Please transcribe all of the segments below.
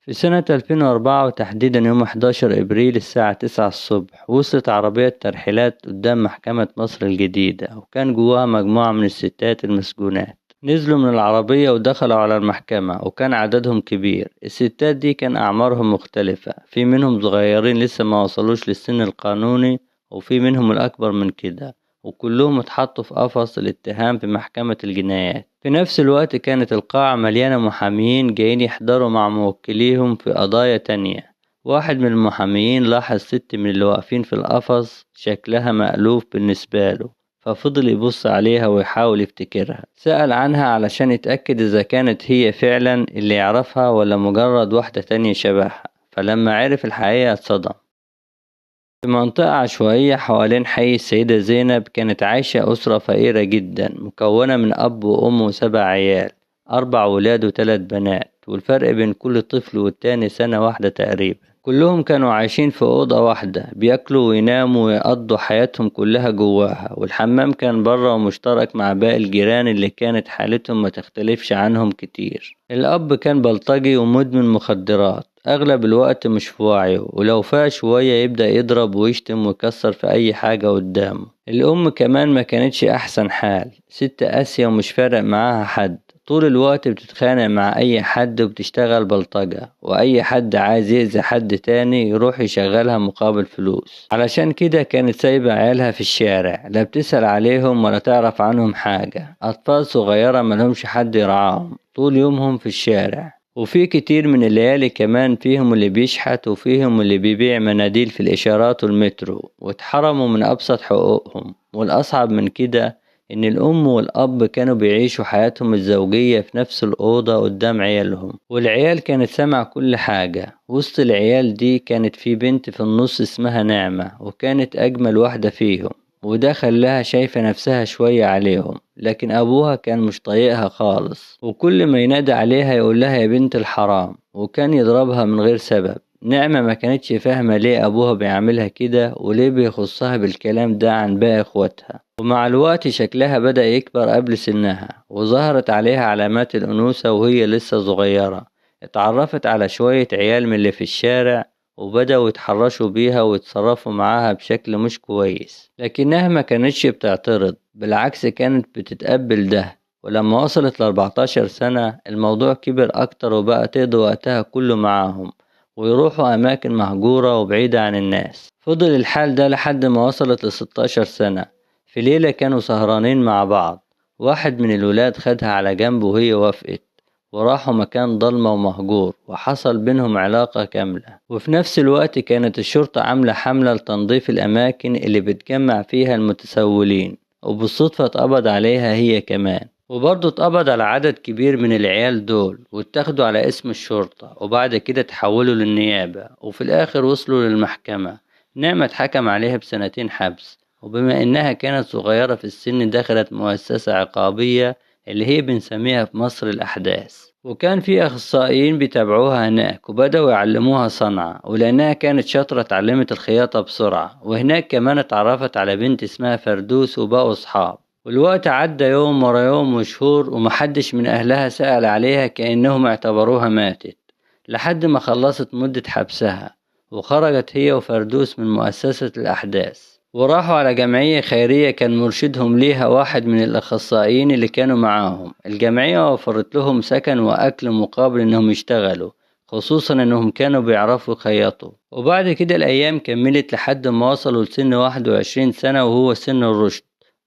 في سنة 2004 وتحديدا يوم 11 إبريل الساعة 9 الصبح وصلت عربية ترحيلات قدام محكمة مصر الجديدة، وكان جواها مجموعة من الستات المسجونات. نزلوا من العربية ودخلوا على المحكمة، وكان عددهم كبير. الستات دي كان أعمارهم مختلفة، في منهم صغيرين لسه ما وصلوش للسن القانوني، وفي منهم الأكبر من كده، وكلهم اتحطوا في قفص الاتهام في محكمة الجنايات. في نفس الوقت كانت القاعة مليانة محامين جايين يحضروا مع موكليهم في قضايا تانية. واحد من المحاميين لاحظ ست من اللي واقفين في القفص شكلها مألوف بالنسبة له، ففضل يبص عليها ويحاول يفتكرها. سأل عنها علشان يتأكد إذا كانت هي فعلا اللي يعرفها ولا مجرد واحدة تانية شبهها، فلما عرف الحقيقة اتصدم. في منطقة عشوائية حوالين حي السيدة زينب كانت عايشة أسرة فقيرة جدا، مكونة من أب وأم و7 عيال، 4 ولاد و3 بنات، والفرق بين كل طفل والتاني سنة واحدة تقريبا. كلهم كانوا عايشين في أوضة واحدة، بياكلوا ويناموا ويقضوا حياتهم كلها جواها، والحمام كان بره ومشترك مع باقي الجيران اللي كانت حالتهم ما تختلفش عنهم كتير. الأب كان بلطجي ومدمن مخدرات، أغلب الوقت مش في وعيه، ولو فاق شوية يبدأ يضرب ويشتم ويكسر في أي حاجة قدامه. الأم كمان ما كانتش أحسن حال، ست قاسية ومش فارق معاها حد، طول الوقت بتتخانق مع أي حد وبتشتغل بلطجة، وأي حد عايز يأذي حد تاني يروح يشغلها مقابل فلوس. علشان كده كانت سايبة عيالها في الشارع، لا بتسأل عليهم ولا تعرف عنهم حاجة، أطفال صغيرة ملهمش حد يرعاهم، طول يومهم في الشارع. وفي كتير من الليالي كمان فيهم اللي بيشحت وفيهم اللي بيبيع مناديل في الإشارات والمترو، واتحرموا من أبسط حقوقهم. والأصعب من كده إن الأم والأب كانوا بيعيشوا حياتهم الزوجية في نفس الأوضة قدام عيالهم، والعيال كانت سامعة كل حاجة. وسط العيال دي كانت في بنت في النص اسمها نعمة، وكانت أجمل واحدة فيهم، وده خلاها شايفة نفسها شوية عليهم. لكن أبوها كان مش طايقها خالص، وكل ما ينادى عليها يقول لها يا بنت الحرام، وكان يضربها من غير سبب. نعمة ما كانتش فاهمة ليه أبوها بيعملها كده، وليه بيخصها بالكلام ده عن باقي إخواتها. ومع الوقت شكلها بدأ يكبر قبل سنها، وظهرت عليها علامات الأنوثة وهي لسه صغيرة. اتعرفت على شوية عيال من اللي في الشارع، وبدأوا يتحرشوا بيها ويتصرفوا معاها بشكل مش كويس، لكنها ما كانتش بتعترض، بالعكس كانت بتتقبل ده. ولما وصلت ل14 سنة الموضوع كبر أكتر، وبقى تقضي وقتها كله معاهم، ويروحوا أماكن مهجورة وبعيدة عن الناس. فضل الحال ده لحد ما وصلت ل16 سنة. في ليلة كانوا سهرانين مع بعض، واحد من الولاد خدها على جنب وهي وافقت، وراحوا مكان ضلمة ومهجور، وحصل بينهم علاقة كاملة. وفي نفس الوقت كانت الشرطة عاملة حملة لتنظيف الأماكن اللي بتجمع فيها المتسولين، وبالصدفة اتقبض عليها هي كمان. وبرضه اتقبض على عدد كبير من العيال دول، واتاخدوا على اسم الشرطة، وبعد كده تحولوا للنيابة، وفي الآخر وصلوا للمحكمة. نعمة اتحكم عليها ب2 حبس، وبما إنها كانت صغيرة في السن دخلت مؤسسة عقابية اللي هي بنسميها في مصر الأحداث. وكان في أخصائيين بيتابعوها هناك، وبدأوا يعلموها صنعة، ولأنها كانت شاطرة اتعلمت الخياطة بسرعة. وهناك كمان اتعرفت على بنت اسمها فردوس، وبقوا أصحاب. والوقت عدى يوم ورا يوم وشهور، ومحدش من أهلها سأل عليها، كأنهم اعتبروها ماتت، لحد ما خلصت مدة حبسها، وخرجت هي وفردوس من مؤسسة الأحداث، وراحوا على جمعية خيرية كان مرشدهم ليها واحد من الأخصائيين اللي كانوا معاهم. الجمعية وفرت لهم سكن وأكل مقابل إنهم يشتغلوا، خصوصا إنهم كانوا بيعرفوا يخيطوا. وبعد كده الأيام كملت لحد ما وصلوا لسن 21 سنة، وهو سن الرشد.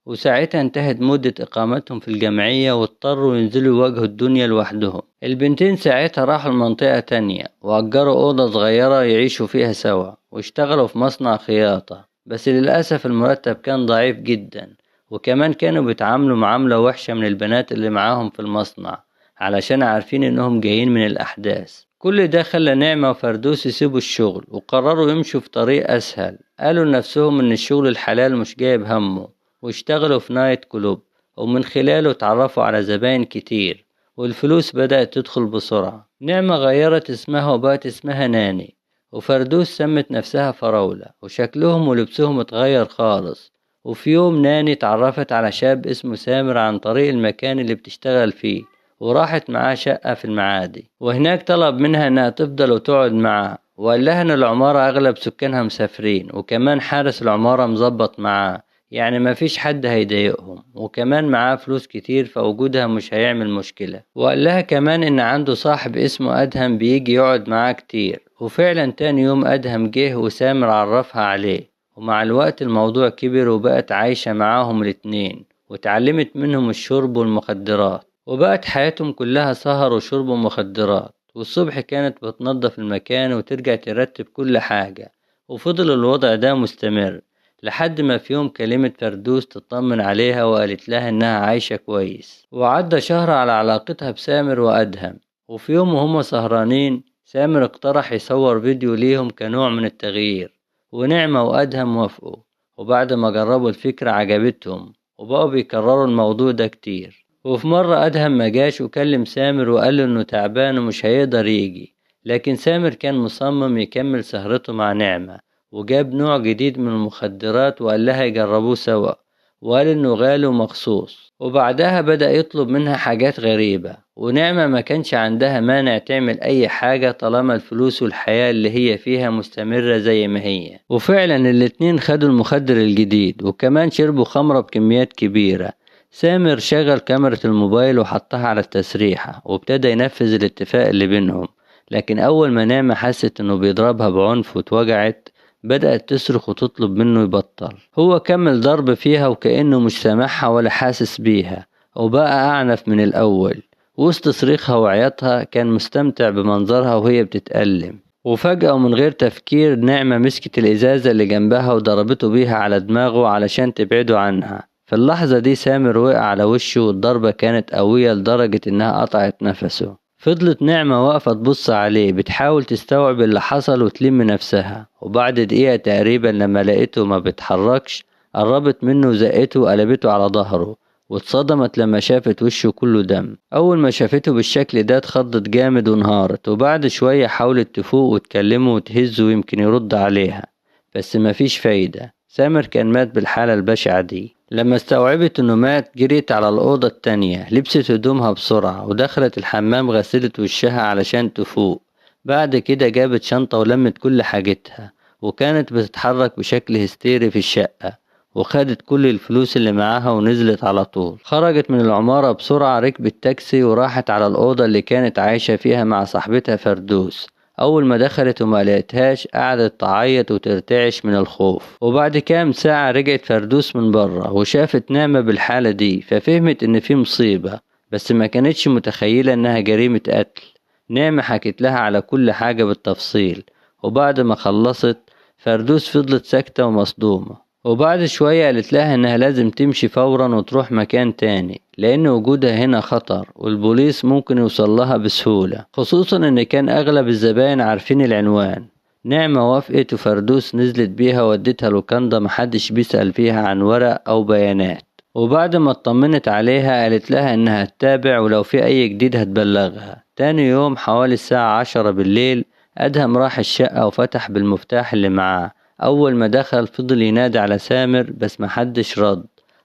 وساعتها انتهت مدة إقامتهم في الجمعية، واضطروا ينزلوا يواجهوا الدنيا لوحدهم. البنتين ساعتها راحوا لمنطقة تانية، وأجروا أوضة صغيرة يعيشوا فيها سوا، واشتغلوا في مصنع خياطة، بس للأسف المرتب كان ضعيف جدا. وكمان كانوا بيتعاملوا معاملة وحشة من البنات اللي معاهم في المصنع، علشان عارفين إنهم جايين من الأحداث. كل ده خلى نعمة وفردوس يسيبوا الشغل، وقرروا يمشوا في طريق أسهل. قالوا لنفسهم إن الشغل الحلال مش جايب همه، واشتغلوا في نايت كلوب، ومن خلاله اتعرفوا على زباين كتير، والفلوس بدأت تدخل بسرعة. نعمة غيرت اسمها وبقت اسمها ناني، وفردوس سمت نفسها فراولة، وشكلهم ولبسهم اتغير خالص. وفي يوم ناني اتعرفت على شاب اسمه سامر عن طريق المكان اللي بتشتغل فيه، وراحت معاه شقة في المعادي، وهناك طلب منها انها تفضل وتقعد معاه، وقال لها ان العمارة اغلب سكانها مسافرين، وكمان حارس العمارة مظبط معاه، يعني مفيش حد هيضايقهم، وكمان معاه فلوس كتير فوجودها مش هيعمل مشكلة. وقال لها كمان ان عنده صاحب اسمه ادهم بيجي يقعد معاه كتير. وفعلا تاني يوم ادهم جه وسامر عرفها عليه، ومع الوقت الموضوع كبر وبقت عايشة معاهم الاتنين، واتعلمت منهم الشرب والمخدرات، وبقت حياتهم كلها سهر وشرب ومخدرات. والصبح كانت بتنظف المكان وترجع ترتب كل حاجة، وفضل الوضع ده مستمر لحد ما في يوم كلمت فردوس تطمن عليها وقالت لها انها عايشة كويس. وعدى شهر على علاقتها بسامر وأدهم، وفي يوم وهم سهرانين سامر اقترح يصور فيديو ليهم كنوع من التغيير، ونعمة وأدهم وافقوا. وبعد ما جربوا الفكرة عجبتهم، وبقوا بيكرروا الموضوع ده كتير. وفي مرة أدهم ما جاش وكلم سامر وقال له إنه تعبان ومش هيقدر يجي، لكن سامر كان مصمم يكمل سهرته مع نعمة، وجاب نوع جديد من المخدرات وقال لها يجربوه سوا، وقال إنه غالي ومخصوص. وبعدها بدأ يطلب منها حاجات غريبة، ونعمة ما كانش عندها مانع تعمل أي حاجة طالما الفلوس والحياة اللي هي فيها مستمرة زي ما هي. وفعلا الاتنين خدوا المخدر الجديد، وكمان شربوا خمرة بكميات كبيرة. سامر شغل كاميرا الموبايل وحطها على التسريحة، وابتدى ينفذ الاتفاق اللي بينهم. لكن أول ما نعمة حست إنه بيضربها بعنف واتوجعت، بدأت تصرخ وتطلب منه يبطل. هو كمل ضرب فيها وكأنه مش سامعها ولا حاسس بيها، وبقى أعنف من الأول. وسط صريخها وعياطها كان مستمتع بمنظرها وهي بتتألم. وفجأة ومن غير تفكير نعمة مسكت الإزازة اللي جنبها وضربته بيها على دماغه علشان تبعده عنها. في اللحظة دي سامر وقع على وشه، والضربة كانت قوية لدرجة إنها قطعت نفسه. فضلت نعمة واقفة تبص عليه بتحاول تستوعب اللي حصل وتلم نفسها، وبعد دقيقة تقريبا لما لقيته ما بيتحركش قربت منه وزقته وقلبته على ظهره، واتصدمت لما شافت وشه كله دم. أول ما شافته بالشكل ده اتخضت جامد وانهارت، وبعد شوية حاولت تفوق وتكلمه وتهزه ويمكن يرد عليها، بس مفيش فايدة. سامر كان مات بالحالة البشعة دي. لما استوعبت انه مات جريت على الأوضة التانية، لبست هدومها بسرعة ودخلت الحمام غسلت وشها علشان تفوق. بعد كده جابت شنطة ولمت كل حاجتها، وكانت بتتحرك بشكل هستيري في الشقة، وخدت كل الفلوس اللي معاها ونزلت على طول. خرجت من العمارة بسرعة، ركبت تاكسي وراحت على الأوضة اللي كانت عايشة فيها مع صاحبتها فردوس. أول ما دخلت وما لقيتهاش قعدت تعيط وترتعش من الخوف. وبعد كام ساعة رجعت فردوس من بره وشافت نعمة بالحالة دي، ففهمت إن في مصيبة، بس ما كانتش متخيلة إنها جريمة قتل. نعمة حكت لها على كل حاجة بالتفصيل، وبعد ما خلصت فردوس فضلت ساكتة ومصدومة. وبعد شوية قالت لها إنها لازم تمشي فورا وتروح مكان تاني، لأن وجودها هنا خطر والبوليس ممكن يوصلها بسهولة، خصوصا إن كان أغلب الزبائن عارفين العنوان. نعمة وافقت، وفردوس نزلت بيها ودتها لوكاندا محدش بيسأل فيها عن ورق أو بيانات. وبعد ما اطمنت عليها قالت لها إنها تتابع ولو في أي جديد هتبلغها. تاني يوم حوالي الساعة 10 بالليل أدهم راح الشقة وفتح بالمفتاح اللي معاه. أول ما دخل فضل ينادي على سامر بس محدش رد.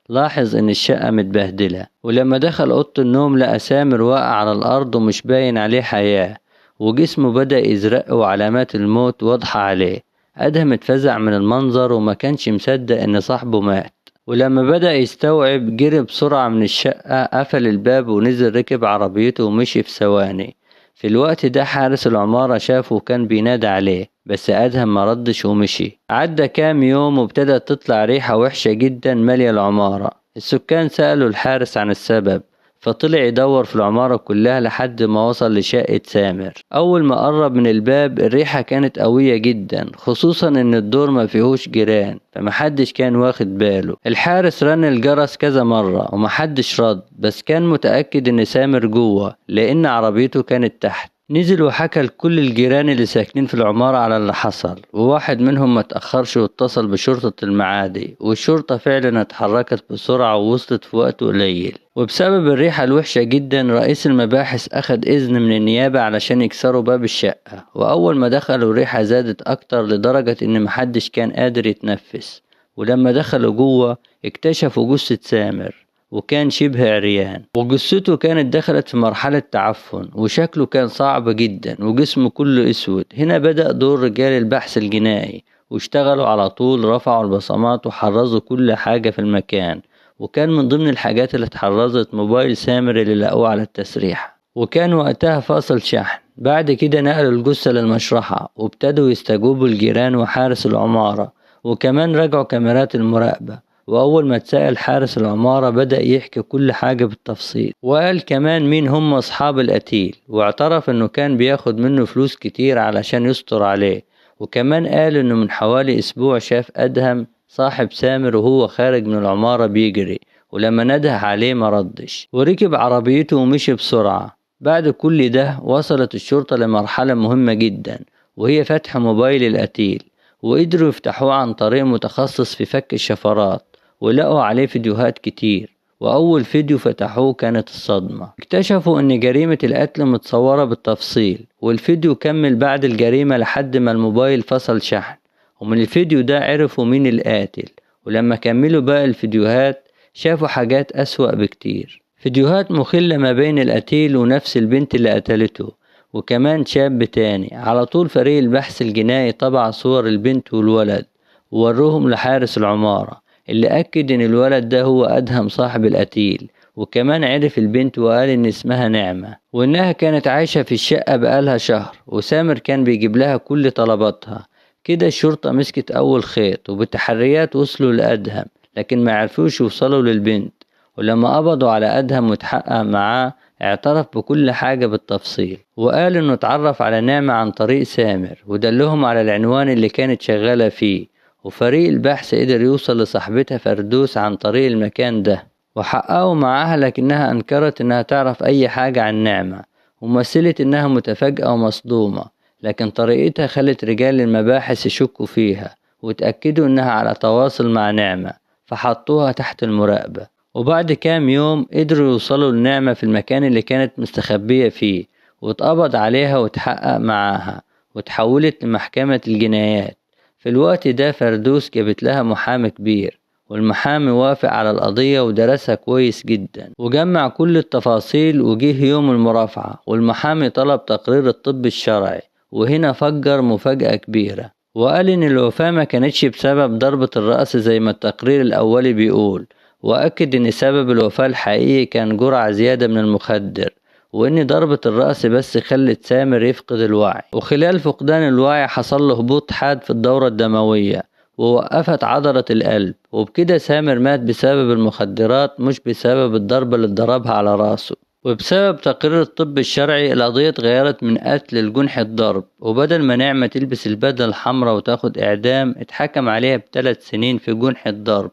لاحظ إن الشقة متبهدلة، ولما دخل أوضة النوم لقى سامر واقع على الأرض ومش باين عليه حياة، وجسمه بدأ يزرق وعلامات الموت واضحة عليه. أدهم اتفزع من المنظر وما كانش مصدق إن صاحبه مات. ولما بدأ يستوعب جري بسرعة من الشقة، قفل الباب ونزل ركب عربيته ومشي في ثواني. في الوقت ده حارس العمارة شافه وكان بينادى عليه، بس أدهم ما ردش ومشي. عدى كام يوم وابتدت تطلع ريحة وحشة جدا مالية العمارة. السكان سألوا الحارس عن السبب، فطلع يدور في العمارة كلها لحد ما وصل لشقة سامر. أول ما قرب من الباب الريحة كانت قوية جدا، خصوصا إن الدور ما فيهوش جيران، فمحدش كان واخد باله. الحارس رن الجرس كذا مرة ومحدش رد، بس كان متأكد إن سامر جوه لأن عربيته كانت تحت. نزل وحكى لكل الجيران اللي ساكنين في العمارة على اللي حصل، وواحد منهم ما تأخرش واتصل بشرطة المعادي، والشرطة فعلا اتحركت بسرعة ووصلت في وقت قليل. وبسبب الريحة الوحشة جدا رئيس المباحث أخد إذن من النيابة علشان يكسروا باب الشقة، وأول ما دخلوا الريحة زادت أكتر لدرجة إن محدش كان قادر يتنفس. ولما دخلوا جوه اكتشفوا جثة سامر، وكان شبه عريان، وجثته كانت دخلت في مرحلة تعفن، وشكله كان صعب جدا، وجسمه كله اسود. هنا بدأ دور رجال البحث الجنائي، واشتغلوا على طول، رفعوا البصمات وحرزوا كل حاجة في المكان. وكان من ضمن الحاجات اللي اتحرزت موبايل سامر اللي لقوه على التسريحة، وكان وقتها فاصل شحن. بعد كده نقلوا الجثة للمشرحة، وابتدوا يستجوبوا الجيران وحارس العمارة، وكمان راجعوا كاميرات المراقبة. وأول ما اتسأل حارس العمارة بدأ يحكي كل حاجة بالتفصيل، وقال كمان مين هم أصحاب القتيل، واعترف إنه كان بياخد منه فلوس كتير علشان يستر عليه. وكمان قال إنه من حوالي أسبوع شاف أدهم صاحب سامر وهو خارج من العمارة بيجري، ولما نده عليه مردش، وركب عربيته ومشي بسرعة. بعد كل ده وصلت الشرطة لمرحلة مهمة جدا، وهي فتح موبايل القتيل، وقدروا يفتحوه عن طريق متخصص في فك الشفرات، ولقوا عليه فيديوهات كتير. وأول فيديو فتحوه كانت الصدمة، اكتشفوا إن جريمة القتل متصورة بالتفصيل، والفيديو كمل بعد الجريمة لحد ما الموبايل فصل شحن. ومن الفيديو ده عرفوا مين القاتل، ولما كملوا باقي الفيديوهات شافوا حاجات أسوأ بكتير، فيديوهات مخلة ما بين القتيل ونفس البنت اللي قتلته، وكمان شاب تاني. على طول فريق البحث الجنائي طبع صور البنت والولد ووروهم لحارس العمارة، اللي أكد إن الولد ده هو أدهم صاحب القتيل. وكمان عرف البنت وقال إن اسمها نعمة، وإنها كانت عايشة في الشقة بقالها شهر، وسامر كان بيجيب لها كل طلباتها. كده الشرطة مسكت أول خيط، وبالتحريات وصلوا لأدهم، لكن ما عرفوش يوصلوا للبنت. ولما قبضوا على أدهم واتحقق معاه اعترف بكل حاجة بالتفصيل، وقال إنه اتعرف على نعمة عن طريق سامر، ودلهم على العنوان اللي كانت شغالة فيه. وفريق البحث قدر يوصل لصاحبتها فردوس عن طريق المكان ده، وحققوا معاها، لكنها أنكرت إنها تعرف أي حاجة عن نعمة، ومثلت إنها متفاجئة ومصدومة. لكن طريقتها خلت رجال المباحث يشكوا فيها، وتأكدوا إنها على تواصل مع نعمة، فحطوها تحت المراقبة. وبعد كام يوم قدروا يوصلوا لنعمة في المكان اللي كانت مستخبية فيه، واتقبض عليها واتحقق معاها، وتحولت لمحكمة الجنايات. في الوقت ده فردوس جابت لها محامي كبير، والمحامي وافق على القضية ودرسها كويس جدا، وجمع كل التفاصيل. وجه يوم المرافعة، والمحامي طلب تقرير الطب الشرعي، وهنا فجر مفاجأة كبيرة، وقال إن الوفاة ما كانتش بسبب ضربة الرأس زي ما التقرير الأولي بيقول، وأكد إن سبب الوفاة الحقيقي كان جرعة زيادة من المخدر، وإن ضربة الرأس بس خلت سامر يفقد الوعي. وخلال فقدان الوعي حصل له هبوط حاد في الدورة الدموية، ووقفت عضلة القلب، وبكده سامر مات بسبب المخدرات، مش بسبب الضربة اللي اتضربها على راسه. وبسبب تقرير الطب الشرعي القضية اتغيرت من قتل لجنحة ضرب، وبدل ما نعمة تلبس البدلة الحمراء وتاخد إعدام اتحكم عليها ب3 سنين في جنحة ضرب.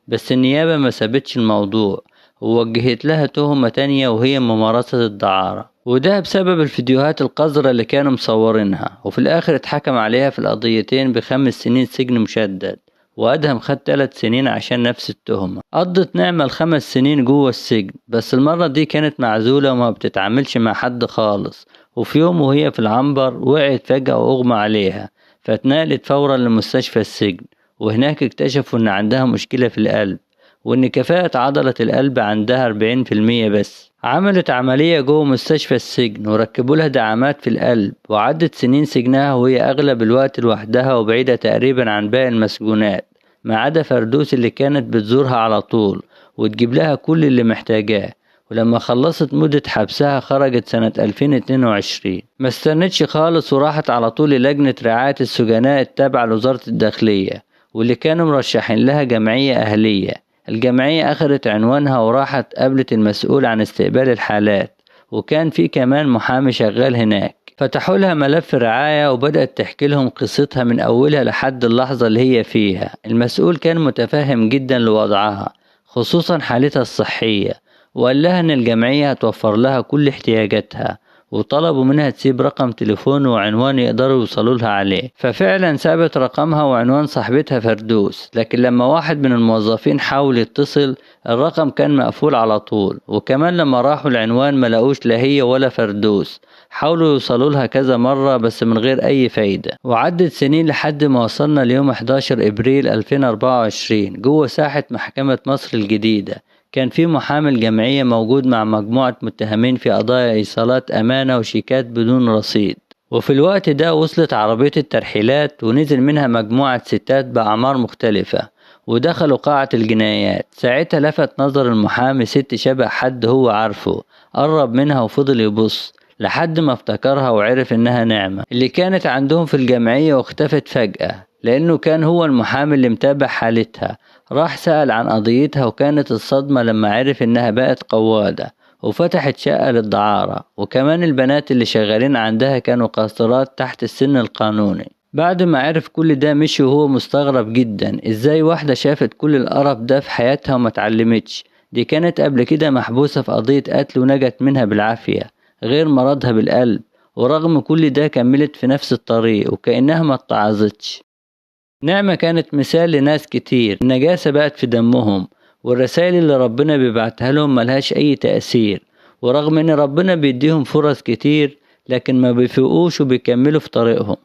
بس النيابة ما سابتش الموضوع، ووجهت لها تهمة تانية وهي ممارسة الدعارة، وده بسبب الفيديوهات القذرة اللي كانوا مصورينها. وفي الآخر اتحكم عليها في القضيتين ب5 سنين سجن مشدد، وأدهم خد 3 سنين عشان نفس التهمة. قضت نعمة ال5 سنين جوه السجن، بس المرة دي كانت معزولة وما بتتعاملش مع حد خالص. وفي يوم وهي في العنبر وقعت فجأة وأغمى عليها، فاتنقلت فورا لمستشفى السجن، وهناك اكتشفوا إن عندها مشكلة في القلب، وإن كفاءة عضلة القلب عندها 40% بس. عملت عملية جوه مستشفى السجن، وركبوا لها دعامات في القلب، وعدت سنين سجنها وهي أغلب الوقت لوحدها وبعيدة تقريبا عن باقي المسجونات، ما عدا فردوس اللي كانت بتزورها على طول وتجيب لها كل اللي محتاجاه. ولما خلصت مدة حبسها خرجت سنة 2022، ما استنتش خالص وراحت على طول للجنة رعاية السجناء التابعة لوزارة الداخلية، واللي كانوا مرشحين لها جمعية أهلية. الجمعية أخذت عنوانها وراحت قابلت المسؤول عن استقبال الحالات، وكان في كمان محامي شغال هناك. فتحوا لها ملف رعاية وبدأت تحكي لهم قصتها من أولها لحد اللحظة اللي هي فيها. المسؤول كان متفهم جدا لوضعها، خصوصا حالتها الصحية، وقال لها إن الجمعية هتوفر لها كل احتياجاتها، وطلبوا منها تسيب رقم تليفون وعنوان يقدروا يوصلوا لها عليه. ففعلا سابت رقمها وعنوان صاحبتها فردوس، لكن لما واحد من الموظفين حاول يتصل الرقم كان مقفول على طول. وكمان لما راحوا العنوان ما لقوش لا هي ولا فردوس، حاولوا يوصلوا لها كذا مرة بس من غير أي فايدة. وعدت سنين لحد ما وصلنا ليوم 11 إبريل 2024 جوه ساحة محكمة مصر الجديدة. كان في محامي الجمعية موجود مع مجموعة متهمين في قضايا إيصالات أمانة وشيكات بدون رصيد. وفي الوقت ده وصلت عربية الترحيلات ونزل منها مجموعة ستات بأعمار مختلفة ودخلوا قاعة الجنايات. ساعتها لفت نظر المحامي ست شبه حد هو عارفه، قرب منها وفضل يبص لحد ما افتكرها وعرف إنها نعمة اللي كانت عندهم في الجمعية واختفت فجأة، لأنه كان هو المحامي اللي متابع حالتها. راح سأل عن قضيتها وكانت الصدمة لما عرف إنها بقت قوادة وفتحت شقة للدعارة، وكمان البنات اللي شغالين عندها كانوا قاصرات تحت السن القانوني. بعد ما عرف كل ده مشي وهو مستغرب جدا ازاي واحدة شافت كل القرف ده في حياتها وما اتعلمتش. دي كانت قبل كده محبوسة في قضية قتل ونجت منها بالعافية، غير مرضها بالقلب، ورغم كل ده كملت في نفس الطريق وكأنها ما اتعظتش. نعمة كانت مثال لناس كتير النجاسة بقت في دمهم، والرسائل اللي ربنا بيبعتها لهم ملهاش أي تأثير، ورغم إن ربنا بيديهم فرص كتير لكن ما بيفوقوش وبيكملوا في طريقهم.